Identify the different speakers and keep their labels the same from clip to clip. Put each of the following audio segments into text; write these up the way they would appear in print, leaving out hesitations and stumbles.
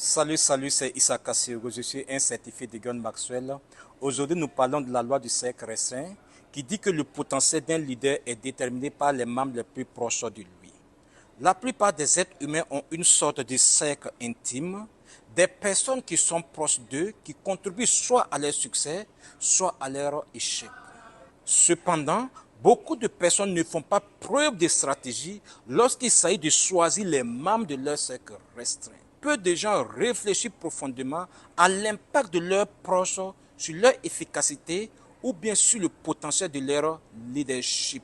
Speaker 1: Salut, c'est Issa Kassirgo. Je suis un certifié de John Maxwell. Aujourd'hui, nous parlons de la loi du cercle restreint qui dit que le potentiel d'un leader est déterminé par les membres les plus proches de lui. La plupart des êtres humains ont une sorte de cercle intime, des personnes qui sont proches d'eux, qui contribuent soit à leur succès, soit à leur échec. Cependant, beaucoup de personnes ne font pas preuve de stratégie lorsqu'il s'agit de choisir les membres de leur cercle restreint. Peu de gens réfléchissent profondément à l'impact de leurs proches sur leur efficacité ou bien sur le potentiel de leur leadership.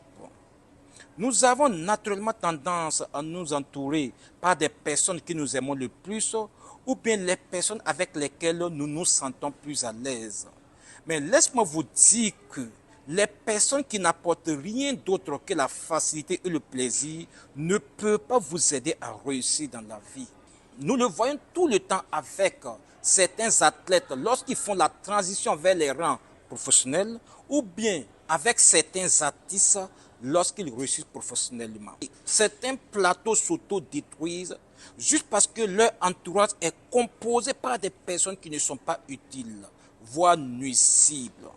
Speaker 1: Nous avons naturellement tendance à nous entourer par des personnes que nous aimons le plus ou bien les personnes avec lesquelles nous nous sentons plus à l'aise. Mais laisse-moi vous dire que les personnes qui n'apportent rien d'autre que la facilité et le plaisir ne peuvent pas vous aider à réussir dans la vie. Nous le voyons tout le temps avec certains athlètes lorsqu'ils font la transition vers les rangs professionnels ou bien avec certains artistes lorsqu'ils réussissent professionnellement. Certains plateaux s'auto-détruisent juste parce que leur entourage est composé par des personnes qui ne sont pas utiles, voire nuisibles.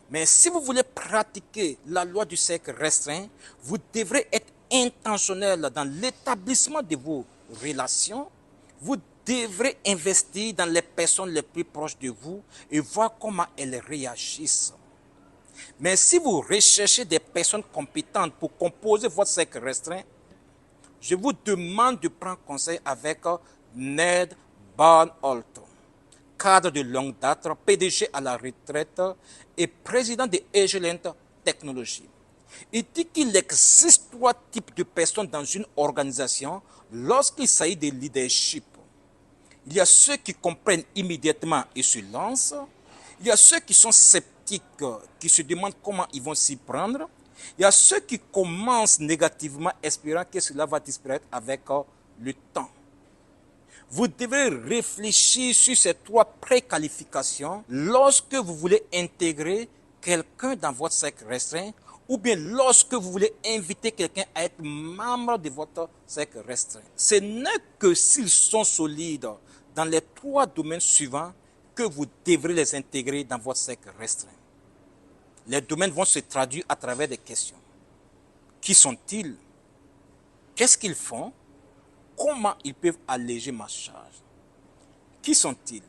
Speaker 1: Mais si vous voulez pratiquer la loi du cercle restreint, vous devrez être intentionnel dans l'établissement de vos relations. Vous devrez investir dans les personnes les plus proches de vous et voir comment elles réagissent. Mais si vous recherchez des personnes compétentes pour composer votre cercle restreint, je vous demande de prendre conseil avec Ned Barnholt, cadre de longue date, PDG à la retraite et président de Agilent Technologies. Il dit qu'il existe 3 types de personnes dans une organisation lorsqu'il s'agit de leadership. Il y a ceux qui comprennent immédiatement et se lancent. Il y a ceux qui sont sceptiques, qui se demandent comment ils vont s'y prendre. Il y a ceux qui commencent négativement, espérant que cela va disparaître avec le temps. Vous devez réfléchir sur ces 3 préqualifications lorsque vous voulez intégrer quelqu'un dans votre cercle restreint ou bien lorsque vous voulez inviter quelqu'un à être membre de votre cercle restreint. Ce n'est que s'ils sont solides dans les 3 domaines suivants que vous devrez les intégrer dans votre cercle restreint. Les domaines vont se traduire à travers des questions. Qui sont-ils? Qu'est-ce qu'ils font? Comment ils peuvent alléger ma charge? Qui sont-ils?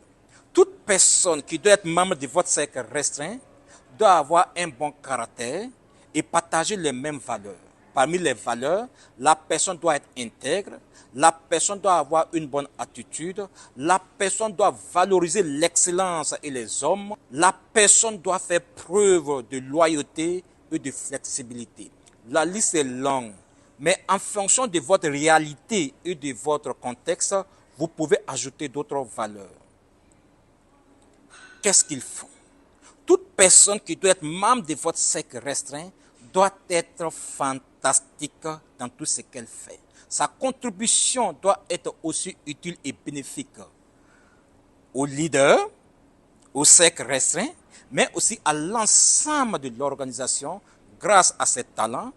Speaker 1: Toute personne qui doit être membre de votre cercle restreint doit avoir un bon caractère et partager les mêmes valeurs. Parmi les valeurs, la personne doit être intègre, la personne doit avoir une bonne attitude, la personne doit valoriser l'excellence et les hommes, la personne doit faire preuve de loyauté et de flexibilité. La liste est longue, mais en fonction de votre réalité et de votre contexte, vous pouvez ajouter d'autres valeurs. Qu'est-ce qu'ils font? Toute personne qui doit être membre de votre cercle restreint doit être fantastique dans tout ce qu'elle fait. Sa contribution doit être aussi utile et bénéfique au leader, au cercle restreint, mais aussi à l'ensemble de l'organisation grâce à ses talents,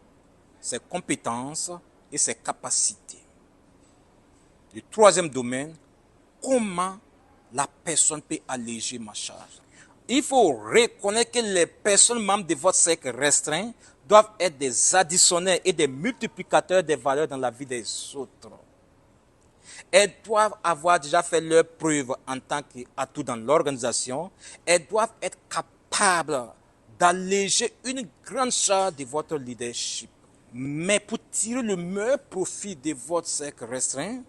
Speaker 1: ses compétences et ses capacités. Le 3e domaine, comment la personne peut alléger ma charge. Il faut reconnaître que les personnes membres de votre cercle restreint doivent être des additionneurs et des multiplicateurs des valeurs dans la vie des autres. Elles doivent avoir déjà fait leur preuve en tant qu'atout dans l'organisation. Elles doivent être capables d'alléger une grande charge de votre leadership. Mais pour tirer le meilleur profit de votre cercle restreint,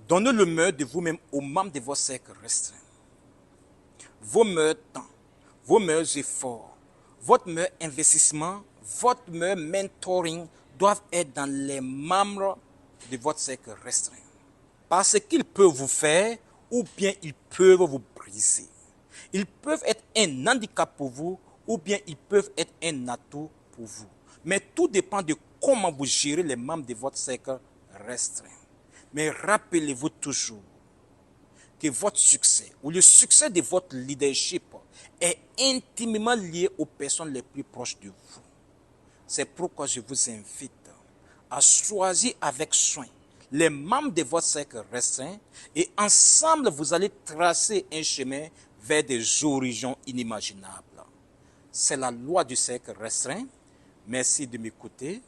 Speaker 1: donnez le meilleur de vous-même aux membres de votre cercle restreint. Vos meilleurs temps, vos meilleurs efforts, votre meilleur investissement, votre meilleur mentoring doivent être dans les membres de votre cercle restreint. Parce qu'ils peuvent vous faire ou bien ils peuvent vous briser. Ils peuvent être un handicap pour vous ou bien ils peuvent être un atout pour vous. Mais tout dépend de comment vous gérez les membres de votre cercle restreint. Mais rappelez-vous toujours que votre succès ou le succès de votre leadership est intimement lié aux personnes les plus proches de vous. C'est pourquoi je vous invite à choisir avec soin les membres de votre cercle restreint et ensemble, vous allez tracer un chemin vers des horizons inimaginables. C'est la loi du cercle restreint. Merci de m'écouter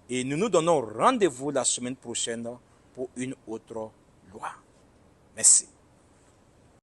Speaker 1: et nous nous donnons rendez-vous la semaine prochaine pour une autre loi. Merci.